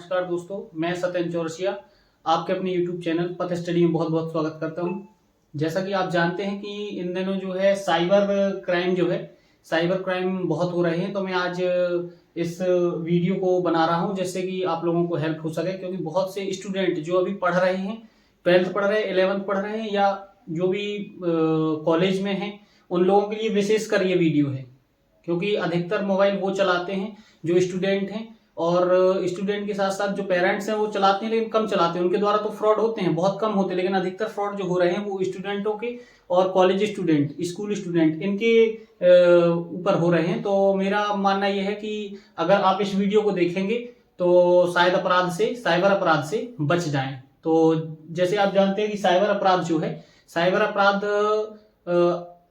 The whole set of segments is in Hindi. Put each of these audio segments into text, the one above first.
नमस्कार दोस्तों, मैं सत्यन चौरसिया आपके अपने YouTube चैनल पथ स्टडी में बहुत बहुत स्वागत करता हूं। जैसा कि आप जानते हैं कि इन दिनों जो है साइबर क्राइम बहुत हो रहे हैं। तो मैं आज इस वीडियो को बना रहा हूं जिससे कि आप लोगों को हेल्प हो सके, क्योंकि बहुत से स्टूडेंट जो अभी पढ़ रहे हैं, 12th पढ़ रहे हैं, 11th पढ़ रहे हैं, या जो भी कॉलेज में हैं, उन लोगों के लिए विशेषकर ये वीडियो है। क्योंकि अधिकतर मोबाइल वो चलाते हैं जो स्टूडेंट हैं, और स्टूडेंट के साथ साथ जो पेरेंट्स हैं वो चलाते हैं, लेकिन कम चलाते हैं। उनके द्वारा तो फ्रॉड होते हैं, बहुत कम होते हैं, लेकिन अधिकतर फ्रॉड जो हो रहे हैं वो स्टूडेंटों के और कॉलेज स्टूडेंट, स्कूल स्टूडेंट, इनके ऊपर हो रहे हैं। तो मेरा मानना यह है कि अगर आप इस वीडियो को देखेंगे तो शायद साइबर अपराध से बच जाएं। तो जैसे आप जानते हैं कि साइबर अपराध जो है, साइबर अपराध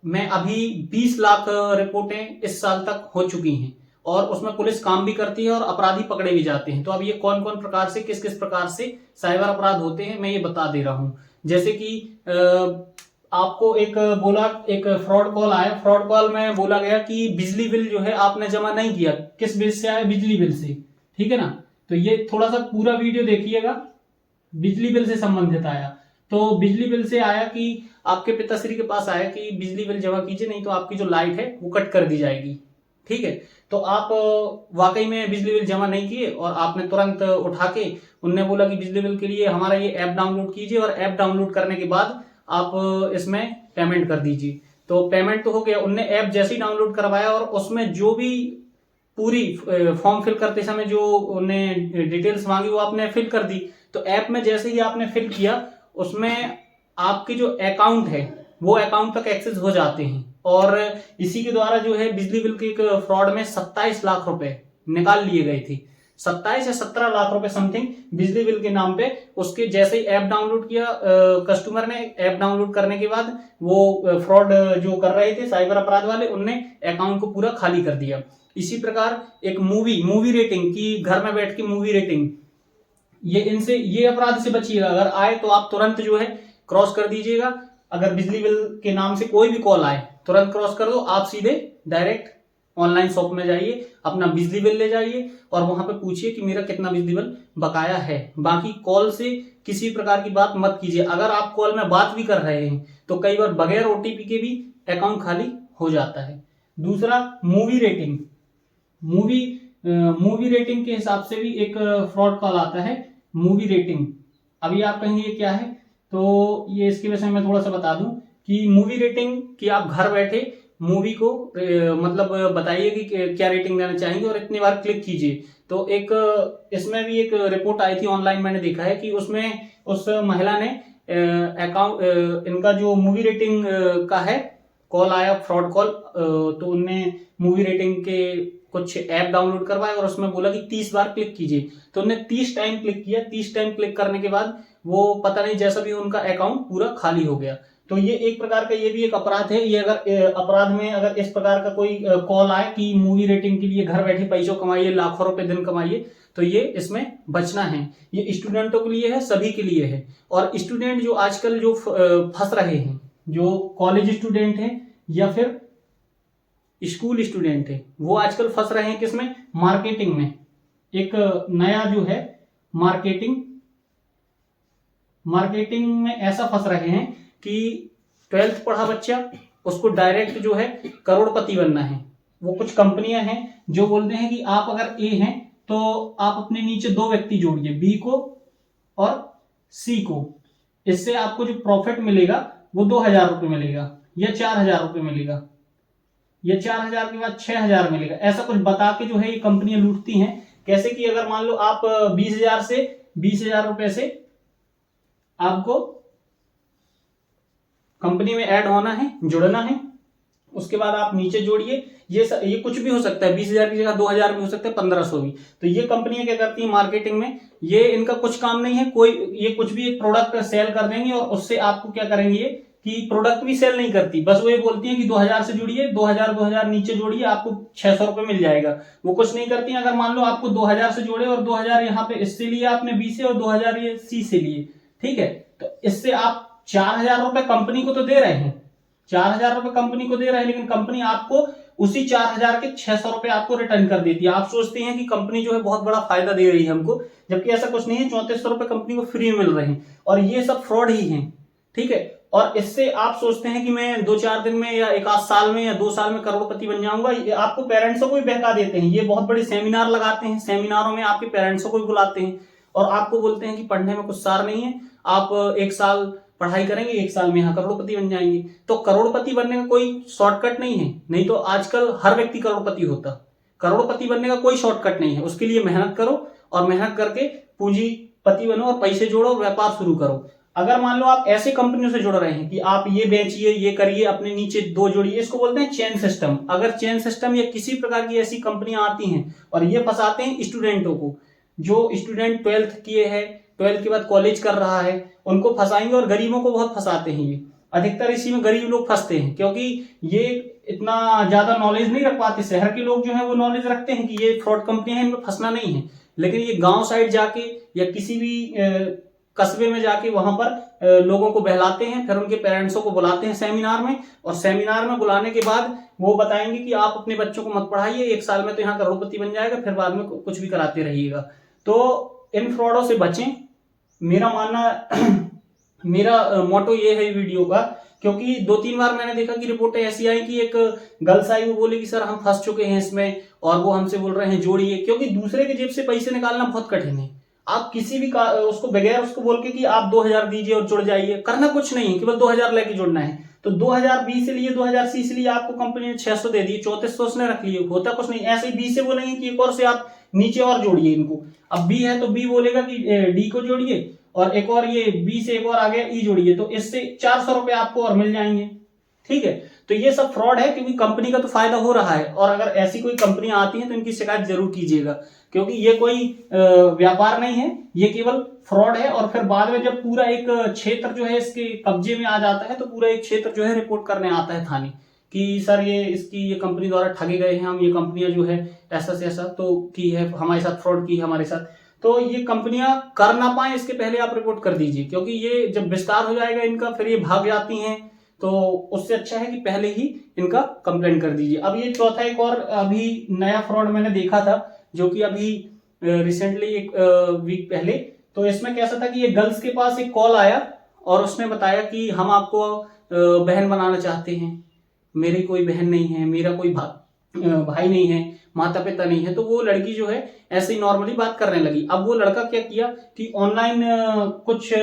में अभी 20 लाख रिपोर्टें इस साल तक हो चुकी हैं, और उसमें पुलिस काम भी करती है और अपराधी पकड़े भी जाते हैं। तो अब ये कौन कौन प्रकार से, किस किस प्रकार से साइबर अपराध होते हैं, मैं ये बता दे रहा हूं। जैसे कि आपको एक फ्रॉड कॉल आया। फ्रॉड कॉल में बोला गया कि बिजली बिल जो है आपने जमा नहीं किया। किस बिल से आया? बिजली बिल से। ठीक है ना? तो ये थोड़ा सा पूरा वीडियो देखिएगा। बिजली बिल से संबंधित आया। तो बिजली बिल से आया कि आपके पिताश्री के पास आया कि बिजली बिल जमा कीजिए, नहीं तो आपकी जो लाइट है वो कट कर दी जाएगी। ठीक है? तो आप वाकई में बिजली बिल जमा नहीं किए, और आपने तुरंत उठा के, उनने बोला कि बिजली बिल के लिए हमारा ये ऐप डाउनलोड कीजिए, और ऐप डाउनलोड करने के बाद आप इसमें पेमेंट कर दीजिए। तो पेमेंट तो हो गया। उनने ऐप जैसे ही डाउनलोड करवाया, और उसमें जो भी पूरी फॉर्म फिल करते समय जो उन्हें डिटेल्स मांगी वो आपने फिल कर दी। तो ऐप में जैसे ही आपने फिल किया, उसमें आपके जो अकाउंट है वो अकाउंट तक एक्सेस हो जाते हैं। और इसी के द्वारा जो है बिजली बिल के एक फ्रॉड में 27 लाख रुपए निकाल लिए गए थे। 27 या 17 लाख रुपए समथिंग बिजली बिल के नाम पे। उसके जैसे ही ऐप डाउनलोड किया कस्टमर ने, ऐप डाउनलोड करने के बाद वो फ्रॉड जो कर रहे थे साइबर अपराध वाले, उनने अकाउंट को पूरा खाली कर दिया। इसी प्रकार एक मूवी रेटिंग की, घर में बैठ के मूवी रेटिंग, ये अपराध से बचिएगा। अगर आए तो आप तुरंत जो है क्रॉस कर दीजिएगा। अगर बिजली बिल के नाम से कोई भी कॉल आए, तुरंत क्रॉस कर दो। आप सीधे डायरेक्ट ऑनलाइन शॉप में जाइए, अपना बिजली बिल ले जाइए, और वहां पे पूछिए कि मेरा कितना बिजली बिल बकाया है। बाकी कॉल से किसी प्रकार की बात मत कीजिए। अगर आप कॉल में बात भी कर रहे हैं तो कई बार बगैर ओटीपी के भी अकाउंट खाली हो जाता है। दूसरा, मूवी रेटिंग। मूवी रेटिंग के हिसाब से भी एक फ्रॉड कॉल आता है, मूवी रेटिंग। अभी आप कहेंगे ये क्या है, तो ये इसके विषय में थोड़ा सा बता दूं कि मूवी रेटिंग कि आप घर बैठे मूवी को मतलब बताइए कि क्या रेटिंग देना चाहेंगे, और इतनी बार क्लिक कीजिए। तो इसमें भी एक रिपोर्ट आई थी ऑनलाइन, मैंने देखा है कि उसमें उस महिला ने अकाउंट, इनका जो मूवी रेटिंग का है, कॉल आया फ्रॉड कॉल, तो उनने मूवी रेटिंग के कुछ ऐप डाउनलोड करवाया, और उसमें बोला कि 30 बार क्लिक कीजिए। तो उन्होंने 30 टाइम क्लिक किया। 30 टाइम क्लिक करने के बाद वो पता नहीं जैसा भी उनका अकाउंट पूरा खाली हो गया। तो ये एक प्रकार का, ये भी एक अपराध है। ये अगर अपराध में अगर इस प्रकार का कोई कॉल आए कि मूवी रेटिंग के लिए घर बैठे पैसों कमाइए, लाखों रुपए दिन कमाइए, तो ये इसमें बचना है। ये स्टूडेंटों के लिए है, सभी के लिए है। और स्टूडेंट जो आजकल जो फंस रहे हैं, जो कॉलेज स्टूडेंट हैं या फिर स्कूल स्टूडेंट है, वो आजकल फंस रहे हैं किसमें? मार्केटिंग में। एक नया जो है मार्केटिंग में ऐसा फंस रहे हैं कि 12th पढ़ा बच्चा, उसको डायरेक्ट जो है करोड़पति बनना है। वो कुछ कंपनियां हैं जो बोलते हैं कि आप अगर ए हैं तो आप अपने नीचे 2 व्यक्ति जोड़िए, बी को और सी को। इससे आपको जो प्रॉफिट मिलेगा वो 2000 रुपये मिलेगा, या 4000 रुपये मिलेगा, या 4000 के बाद 6000 मिलेगा। ऐसा कुछ बता के जो है ये कंपनियां लूटती हैं। कैसे कि अगर मान लो आप 20,000 रुपए से आपको कंपनी में ऐड होना है, जुड़ना है। उसके बाद आप नीचे जोड़िए। ये कुछ भी हो सकता है, 20,000 की जगह 2000 भी हो सकता है, 1500 भी। तो ये कंपनियां क्या करती हैं मार्केटिंग में, ये इनका कुछ काम नहीं है। ये कुछ भी एक प्रोडक्ट सेल कर देंगे, और उससे आपको क्या करेंगे कि प्रोडक्ट भी सेल नहीं करती, बस वो ये बोलती है कि 2000 से जुड़िए, 2000 नीचे जोड़िए, आपको 600 रुपए मिल जाएगा। वो कुछ नहीं करती। अगर मान लो आपको 2000 से जोड़े, और 2000 यहाँ पे इससे लिए आपने बी से, और 2000 ये सी से लिए, ठीक है, तो इससे आप 4000 रुपए कंपनी को तो दे रहे हैं, 4000 रुपए कंपनी को दे रहे हैं, लेकिन कंपनी आपको उसी 4,000 के 600 रुपए आपको रिटर्न कर देती है। आप सोचते हैं कि कंपनी जो है बहुत बड़ा फायदा दे रही है हमको, जबकि ऐसा कुछ नहीं है। 3400 रुपए कंपनी को फ्री मिल रहे हैं और ये सब फ्रॉड ही है, ठीक है। और इससे आप सोचते हैं कि मैं 2-4 दिन में या एक आध साल में या 2 साल में करोड़पति बन जाऊंगा। ये आपको पेरेंट्सों को भी बहका देते हैं। ये बहुत बड़े सेमिनार लगाते हैं, सेमिनारों में आपके पेरेंट्सों को भी बुलाते हैं और आपको बोलते हैं कि पढ़ने में कुछ सार नहीं है, आप 1 साल पढ़ाई करेंगे, 1 साल में यहाँ करोड़पति बन जाएंगे। तो करोड़पति बनने का कोई शॉर्टकट नहीं है, नहीं तो आजकल हर व्यक्ति करोड़पति होता। करोड़पति बनने का कोई शॉर्टकट नहीं है, उसके लिए मेहनत करो और मेहनत करके पूंजीपति बनो और पैसे जोड़ो, व्यापार शुरू करो। अगर मान लो आप ऐसे कंपनियों से जुड़ रहे हैं कि आप ये बेचिए, ये करिए, अपने नीचे 2 जोड़िए, इसको बोलते हैं चेन सिस्टम। अगर चेन सिस्टम या किसी प्रकार की ऐसी कंपनियां आती हैं और ये फंसाते हैं स्टूडेंटों को, जो स्टूडेंट 12th किए हैं, 12th के बाद कॉलेज कर रहा है, उनको फंसाएंगे और गरीबों को बहुत फंसाते हैं। ये अधिकतर इसी में गरीब लोग फंसते हैं, क्योंकि ये इतना ज्यादा नॉलेज नहीं रख पाते। शहर के लोग जो है वो नॉलेज रखते हैं कि ये फ्रॉड कंपनी है, इनमें फंसना नहीं है। लेकिन ये गांव साइड जाके या किसी भी कस्बे में जाके वहां पर लोगों को बहलाते हैं, फिर उनके पेरेंट्सों को बुलाते हैं सेमिनार में, और सेमिनार में बुलाने के बाद वो बताएंगे कि आप अपने बच्चों को मत पढ़ाइए, 1 साल में तो यहाँ करोड़पति बन जाएगा, फिर बाद में कुछ भी कराते रहिएगा। तो इन फ्रॉडों से बचें, मेरा मानना मेरा मोटो ये है वीडियो का। क्योंकि 2-3 बार मैंने देखा कि रिपोर्टें ऐसी आई कि एक गर्ल्स आई, वो बोले कि सर हम फंस चुके हैं इसमें, और वो हमसे बोल रहे हैं जोड़िए। क्योंकि दूसरे के जेब से पैसे निकालना बहुत कठिन है। आप किसी भी उसको बगैर उसको बोल के कि आप 2000 दीजिए और जुड़ जाइए, करना कुछ नहीं है, केवल 2000 लेके जुड़ना है। तो 2020 से लिए 2080 से लिए आपको कंपनी ने 600 दे दिए, 3400 उसने रख लिए, होता कुछ नहीं। ऐसे ही बी से बोलेंगे कि एक और से आप नीचे और जोड़िए इनको। अब बी है तो बी बोलेगा कि डी को जोड़िए, और एक और ये बी से एक और आ गया ई जोड़िए, तो इससे 400 रुपए आपको और मिल जाएंगे, ठीक है। तो ये सब फ्रॉड है, क्योंकि कंपनी का तो फायदा हो रहा है। और अगर ऐसी कोई कंपनियां आती हैं तो इनकी शिकायत जरूर कीजिएगा, क्योंकि ये कोई व्यापार नहीं है, ये केवल फ्रॉड है। और फिर बाद में जब पूरा एक क्षेत्र जो है इसके कब्जे में आ जाता है, तो पूरा एक क्षेत्र जो है रिपोर्ट करने आता है थाने कि सर ये कंपनी द्वारा ठगे गए हैं हम, ये कंपनियां जो है ऐसा से ऐसा तो की है, हमारे साथ फ्रॉड की है हमारे साथ। तो ये कंपनियां कर ना पाए इसके पहले आप रिपोर्ट कर दीजिए, क्योंकि ये जब विस्तार हो जाएगा इनका, फिर ये भाग जाती हैं। तो उससे अच्छा है कि पहले ही इनका कंप्लेंट कर दीजिए। अब ये चौथा एक और अभी नया फ्रॉड मैंने देखा था, जो कि अभी रिसेंटली 1 वीक पहले। तो इसमें कैसा था कि ये गर्ल्स के पास एक कॉल आया और उसने बताया कि हम आपको बहन बनाना चाहते हैं, मेरी कोई बहन नहीं है, मेरा कोई भाई नहीं है, माता पिता नहीं है। तो वो लड़की जो है ऐसे ही नॉर्मली बात करने लगी। अब वो लड़का क्या किया कि ऑनलाइन कुछ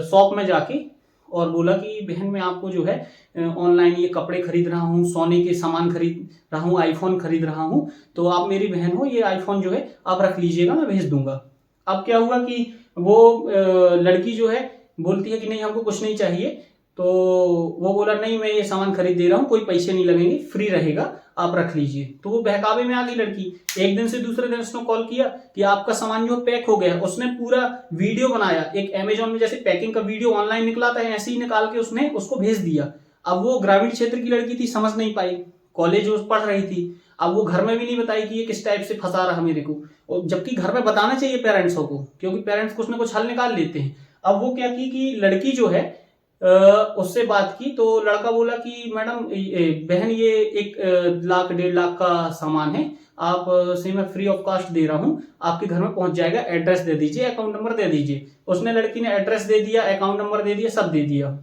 शॉप में जाके और बोला कि बहन मैं आपको जो है ऑनलाइन ये कपड़े खरीद रहा हूँ, सोने के सामान खरीद रहा हूँ, आईफोन खरीद रहा हूँ, तो आप मेरी बहन हो, ये आईफोन जो है आप रख लीजिएगा, मैं भेज दूंगा। अब क्या हुआ कि वो लड़की जो है बोलती है कि नहीं हमको कुछ नहीं चाहिए। तो वो बोला नहीं मैं ये सामान खरीद दे रहा हूँ, कोई पैसे नहीं लगेंगे, फ्री रहेगा, आप रख लीजिए। तो वो बहकावे में आ गई लड़की। एक दिन से दूसरे दिन उसने कॉल किया कि आपका सामान जो पैक हो गया है। उसने पूरा वीडियो बनाया, एक अमेजोन में जैसे पैकिंग का वीडियो ऑनलाइन निकला था, ऐसे ही निकाल के उसने उसको भेज दिया। अब वो ग्रामीण क्षेत्र की लड़की थी, समझ नहीं पाई, कॉलेज पढ़ रही थी। अब वो घर में भी नहीं बताई कि ये किस टाइप से फंसा रहा मेरे को, जबकि घर में बताना चाहिए पेरेंट्सों को, क्योंकि पेरेंट्स कुछ ना कुछ हल निकाल लेते हैं। अब वो क्या की कि लड़की जो है उससे बात की, तो लड़का बोला कि मैडम बहन ये 1 लाख 1.5 लाख का सामान है, आप से मैं फ्री ऑफ कॉस्ट दे रहा हूँ, आपके घर में पहुंच जाएगा, एड्रेस दे दीजिए, अकाउंट नंबर दे दीजिए। उसने लड़की ने एड्रेस दे दिया, अकाउंट नंबर दे दिया, सब दे दिया।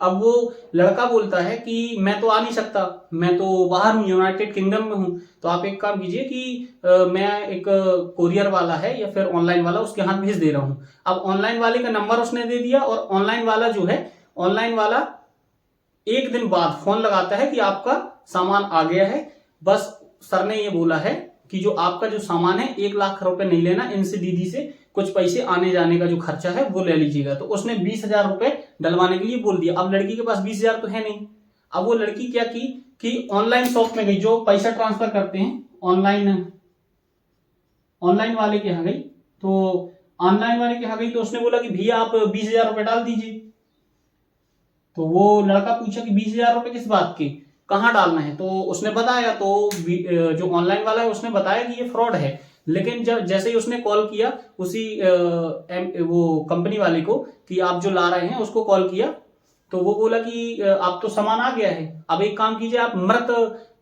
अब वो लड़का बोलता है कि मैं तो आ नहीं सकता, मैं तो बाहर हूँ, यूनाइटेड किंगडम में हूँ, तो आप एक काम कीजिए कि मैं एक कोरियर वाला है या फिर ऑनलाइन वाला, उसके हाथ भेज दे रहा हूँ। अब ऑनलाइन वाले का नंबर उसने दे दिया, और ऑनलाइन वाला जो है, ऑनलाइन वाला 1 दिन बाद फोन लगाता है कि आपका सामान आ गया है, बस सर ने ये बोला है कि जो आपका जो सामान है 1 लाख रुपए नहीं लेना, इनसे दीदी से कुछ पैसे आने जाने का जो खर्चा है वो ले लीजिएगा। तो उसने 20,000 रुपए डलवाने के लिए बोल दिया। अब लड़की के पास 20,000 तो है नहीं। अब वो लड़की क्या की कि ऑनलाइन शॉप में गई, जो पैसा ट्रांसफर करते हैं ऑनलाइन वाले के यहाँ गई। तो ऑनलाइन वाले के यहाँ गई तो उसने बोला कि भैया आप 20,000 रुपए डाल दीजिए। तो वो लड़का पूछा कि 20,000 रुपए किस बात के, कहाँ डालना है। तो उसने बताया, तो जो ऑनलाइन वाला है उसने बताया कि ये फ्रॉड है। लेकिन जब जैसे ही उसने कॉल किया उसी वो कंपनी वाले को कि आप जो ला रहे हैं उसको कॉल किया, तो वो बोला कि आप तो सामान आ गया है, अब एक काम कीजिए, आप मृत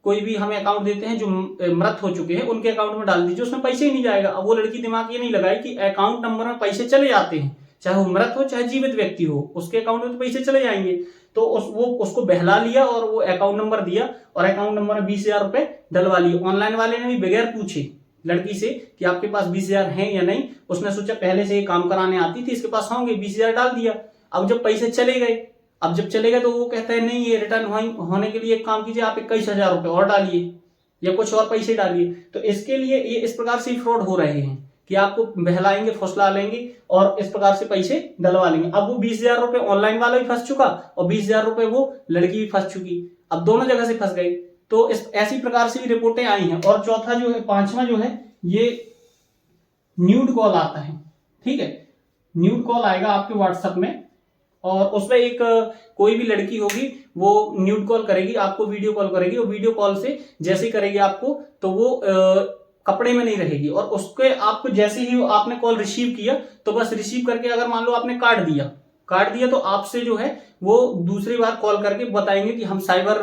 कोई भी हमें अकाउंट देते हैं जो मृत हो चुके हैं, उनके अकाउंट में डाल दीजिए, उसमें पैसे ही नहीं जाएगा। अब वो लड़की दिमाग ये नहीं लगाई कि अकाउंट नंबर में पैसे चले जाते हैं, चाहे वो मृत हो चाहे जीवित व्यक्ति हो, उसके अकाउंट में तो पैसे चले जाएंगे। तो वो उसको बहला लिया और वो अकाउंट नंबर दिया और अकाउंट नंबर में 20,000 रुपए डलवा लिए। ऑनलाइन वाले ने भी बगैर पूछे लड़की से कि आपके पास 20,000 हैं या नहीं, उसने सोचा पहले से ये काम कराने आती थी, इसके पास होंगे, 20,000 डाल दिया। अब जब पैसे चले गए, तो वो कहता है नहीं, ये रिटर्न होने के लिए एक काम कीजिए, आप 21,000 रुपए और डालिए या कुछ और पैसे डालिए। तो इसके लिए ये इस प्रकार से फ्रॉड हो रहे हैं कि आपको बहलाएंगे, फुसला लेंगे और इस प्रकार से पैसे डलवा लेंगे। अब वो 20,000 रुपए ऑनलाइन वाला भी फंस चुका और 20,000 रुपए वो लड़की भी फंस चुकी, अब दोनों जगह से फंस गए। तो ऐसी प्रकार से भी रिपोर्टें आई हैं। और चौथा जो है, पांचवा जो है, ये न्यूड कॉल आता है। ठीक है, न्यूड कॉल आएगा आपके व्हाट्सएप में और उसमें एक कोई भी लड़की होगी वो न्यूड कॉल करेगी आपको, वीडियो कॉल करेगी और वीडियो कॉल से जैसे ही करेगी आपको तो वो कपड़े में नहीं रहेगी और उसके आपको जैसे ही आपने कॉल रिसीव किया तो बस रिसीव करके अगर मान लो आपने काट दिया तो आपसे जो है वो दूसरी बार कॉल करके बताएंगे कि हम साइबर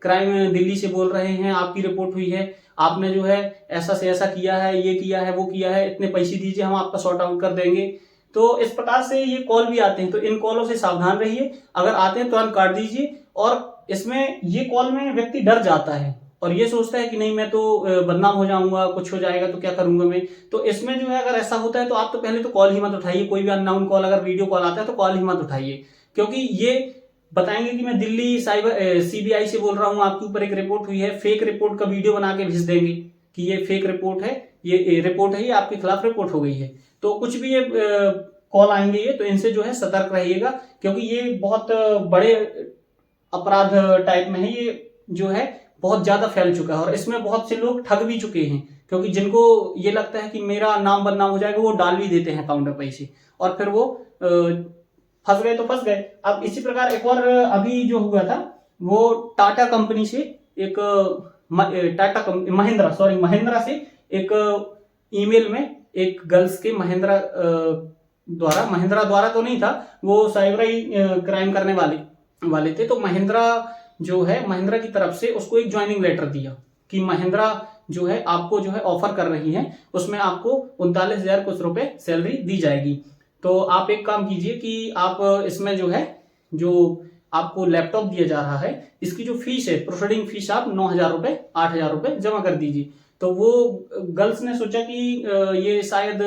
क्राइम दिल्ली से बोल रहे हैं, आपकी रिपोर्ट हुई है, आपने जो है ऐसा से ऐसा किया है, ये किया है, वो किया है, इतने पैसे दीजिए, हम आपका सॉर्ट आउट कर देंगे। तो इस प्रकार से ये कॉल भी आते हैं, तो इन कॉलों से सावधान रहिए। अगर आते हैं तुरंत काट दीजिए। और इसमें ये कॉल में व्यक्ति डर जाता है और ये सोचता है कि नहीं मैं तो बदनाम हो जाऊंगा, कुछ हो जाएगा तो क्या करूंगा मैं। तो इसमें जो है अगर ऐसा होता है तो आप तो पहले तो कॉल ही मत उठाइए। कोई भी अननोन कॉल अगर वीडियो कॉल आता है तो कॉल ही मत उठाइए, क्योंकि ये बताएंगे कि मैं दिल्ली साइबर CBI से बोल रहा हूं, आपके ऊपर एक रिपोर्ट हुई है, फेक रिपोर्ट का वीडियो बना के भेज देंगे कि ये फेक रिपोर्ट है, ये रिपोर्ट है, ये आपके खिलाफ रिपोर्ट हो गई है। तो कुछ भी ये कॉल आएंगे ये, तो इनसे जो है सतर्क रहिएगा, क्योंकि ये बहुत बड़े अपराध टाइप में है, ये जो है बहुत ज्यादा फैल चुका है और इसमें बहुत से लोग ठग भी चुके हैं, क्योंकि जिनको ये लगता है कि मेरा नाम बदनाम हो जाएगा वो डाल भी देते हैं अकाउंट में पैसे और फिर वो फंस गए तो फंस गए। अब इसी प्रकार एक और अभी जो हुआ था वो टाटा कंपनी से एक महिंद्रा से एक ईमेल में एक गर्ल्स के महिंद्रा द्वारा तो नहीं था, वो साइबर क्राइम करने वाले थे। तो महिंद्रा जो है, महिंद्रा की तरफ से उसको एक ज्वाइनिंग लेटर दिया कि महिंद्रा जो है आपको जो है ऑफर कर रही है, उसमें आपको 39,000 कुछ रुपए सैलरी दी जाएगी। तो आप एक काम कीजिए कि आप इसमें जो है, जो आपको लैपटॉप दिया जा रहा है, इसकी जो फीस है, प्रोसीडिंग फीस आप 9,000 रुपए 8,000 रुपए जमा कर दीजिए। तो वो गर्ल्स ने सोचा कि ये शायद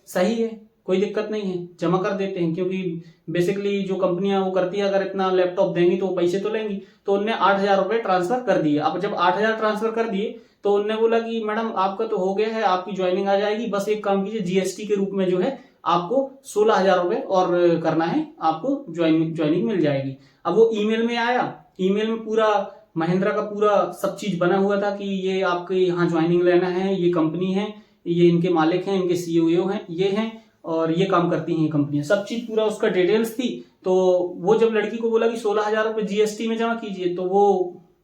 सही है, कोई दिक्कत नहीं है, जमा कर देते हैं, क्योंकि बेसिकली जो कंपनियां वो करती है अगर इतना लैपटॉप देंगी तो वो पैसे तो लेंगी। तो उनने 8,000 रुपए ट्रांसफर कर दिए। अब जब 8,000 ट्रांसफर कर दिए तो उनने बोला कि मैडम आपका तो हो गया है, आपकी ज्वाइनिंग आ जाएगी, बस एक काम कीजिए GST के रूप में जो है आपको 16,000 रुपए और करना है, आपको ज्वाइनिंग मिल जाएगी। अब वो ईमेल में आया, ईमेल में पूरा महिंद्रा का पूरा सब चीज बना हुआ था कि ये आपके यहाँ ज्वाइनिंग लेना है, ये कंपनी है, ये इनके मालिक हैं, इनके CEO हैं, ये हैं और ये काम करती हैं ये कंपनियां, सब चीज पूरा उसका डिटेल्स थी। तो वो जब लड़की को बोला कि 16,000 रुपए GST में जमा कीजिए तो वो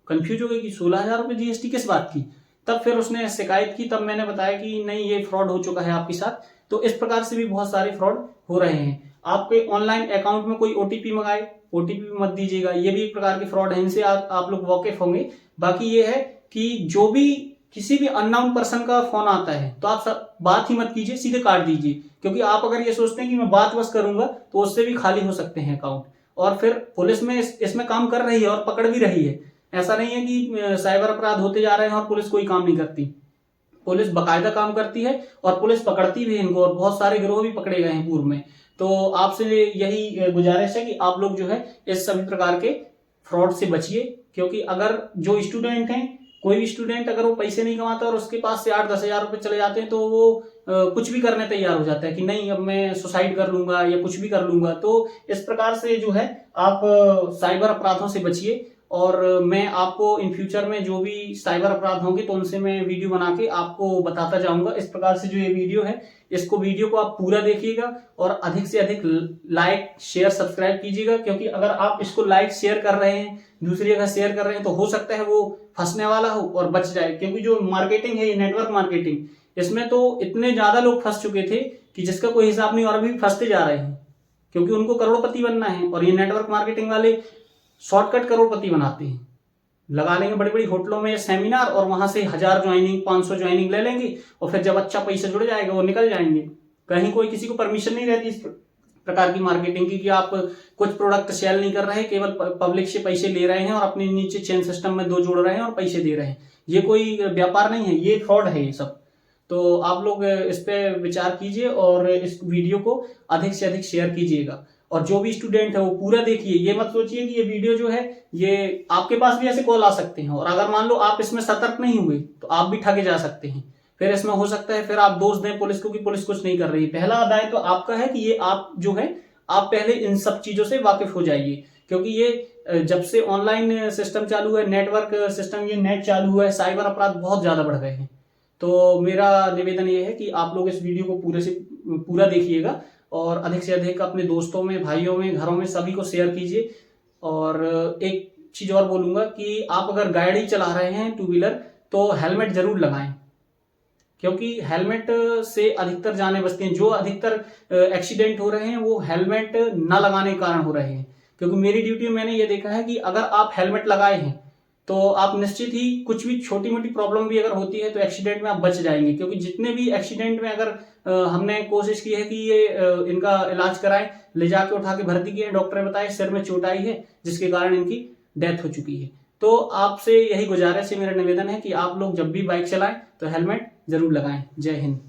कंफ्यूज हो गई कि 16,000 रुपए GST किस बात की। तब फिर उसने शिकायत की, तब मैंने बताया कि नहीं ये फ्रॉड हो चुका है आपके साथ। तो इस प्रकार से भी बहुत सारे फ्रॉड हो रहे हैं। आपके ऑनलाइन अकाउंट में कोई OTP मंगाए, OTP मत दीजिएगा, ये भी एक प्रकार के फ्रॉड है, इनसे आप लोग वाकिफ होंगे। बाकी ये है कि जो भी किसी भी अननोन पर्सन का फोन आता है तो आप सब बात ही मत कीजिए, सीधे काट दीजिए, क्योंकि आप अगर ये सोचते हैं कि मैं बात बस करूंगा तो उससे भी खाली हो सकते हैं अकाउंट। और फिर पुलिस में इसमें काम कर रही है और पकड़ भी रही है। ऐसा नहीं है कि साइबर अपराध होते जा रहे हैं और पुलिस कोई काम नहीं करती, पुलिस बकायदा काम करती है और पुलिस पकड़ती भी है इनको, और बहुत सारे गिरोह भी पकड़े गए हैं पूर्व में। तो आपसे यही गुजारिश है कि आप लोग जो है इस सभी प्रकार के फ्रॉड से बचिए, क्योंकि अगर जो स्टूडेंट हैं, कोई भी स्टूडेंट अगर वो पैसे नहीं कमाता और उसके पास से 8-10 हजार रुपए चले जाते हैं तो वो कुछ भी करने तैयार हो जाता है कि नहीं अब मैं सुसाइड कर लूंगा या कुछ भी कर लूंगा। तो इस प्रकार से जो है आप साइबर अपराधों से बचिए, और मैं आपको इन फ्यूचर में जो भी साइबर अपराध होंगे तो उनसे मैं वीडियो बना के आपको बताता जाऊंगा। इस प्रकार से जो ये वीडियो है, इसको वीडियो को आप पूरा देखिएगा और अधिक से अधिक लाइक शेयर सब्सक्राइब कीजिएगा, क्योंकि अगर आप इसको लाइक शेयर कर रहे हैं, दूसरी जगह शेयर कर रहे हैं, तो हो सकता है वो फंसने वाला हो और बच जाए। क्योंकि जो मार्केटिंग है, ये नेटवर्क मार्केटिंग, इसमें तो इतने ज्यादा लोग फंस चुके थे कि जिसका कोई हिसाब नहीं, और अभी फंसते जा रहे हैं, क्योंकि उनको करोड़पति बनना है और ये नेटवर्क मार्केटिंग वाले शॉर्टकट करोड़पति बनाते हैं। लगा लेंगे बड़ी बड़ी होटलों में सेमिनार, और वहां से 1000 ज्वाइनिंग 500 ज्वाइनिंग ले लेंगे, और फिर जब अच्छा पैसा जुड़ जाएगा वो निकल जाएंगे। कहीं कोई किसी को परमिशन नहीं रहती इस प्रकार की मार्केटिंग की कि आप कुछ प्रोडक्ट सेल नहीं कर रहे, केवल पब्लिक से पैसे ले रहे हैं और अपने नीचे चेन सिस्टम में 2 जोड़ रहे हैं और पैसे दे रहे हैं। ये कोई व्यापार नहीं है, ये फ्रॉड है ये सब। तो आप लोग इस पे विचार कीजिए और इस वीडियो को अधिक से अधिक शेयर कीजिएगा। और जो भी स्टूडेंट है वो पूरा देखिए, ये मत सोचिए कि ये वीडियो जो है ये आपके पास भी ऐसे कॉल आ सकते हैं, और अगर मान लो आप इसमें सतर्क नहीं हुए तो आप भी ठगे जा सकते हैं। फिर इसमें हो सकता है फिर आप दोष दें पुलिस को कि पुलिस कुछ नहीं कर रही। पहला दायित्व तो आपका है कि ये आप जो है आप पहले इन सब चीजों से वाकिफ हो जाइए, क्योंकि ये जब से ऑनलाइन सिस्टम चालू है, नेटवर्क सिस्टम, ये नेट चालू हुआ है, साइबर अपराध बहुत ज्यादा बढ़ गए हैं। तो मेरा निवेदन ये है कि आप लोग इस वीडियो को पूरे से पूरा देखिएगा और अधिक से अधिक अपने दोस्तों में, भाइयों में, घरों में सभी को शेयर कीजिए। और एक चीज और बोलूंगा कि आप अगर गाड़ी चला रहे हैं 2 व्हीलर तो हेलमेट जरूर लगाएं, क्योंकि हेलमेट से अधिकतर जानें बचती हैं। जो अधिकतर एक्सीडेंट हो रहे हैं वो हेलमेट न लगाने के कारण हो रहे हैं। क्योंकि मेरी ड्यूटी में मैंने ये देखा है कि अगर आप हेलमेट लगाए हैं तो आप निश्चित ही कुछ भी छोटी मोटी प्रॉब्लम भी अगर होती है तो एक्सीडेंट में आप बच जाएंगे। क्योंकि जितने भी एक्सीडेंट में अगर हमने कोशिश की है कि ये इनका इलाज कराएं, ले जाके उठा के भर्ती किए, डॉक्टर ने बताया सिर में चोट आई है जिसके कारण इनकी डेथ हो चुकी है। तो आपसे यही गुजारिश है, मेरा निवेदन है कि आप लोग जब भी बाइक चलाएं तो हेलमेट जरूर लगाएं। जय हिंद।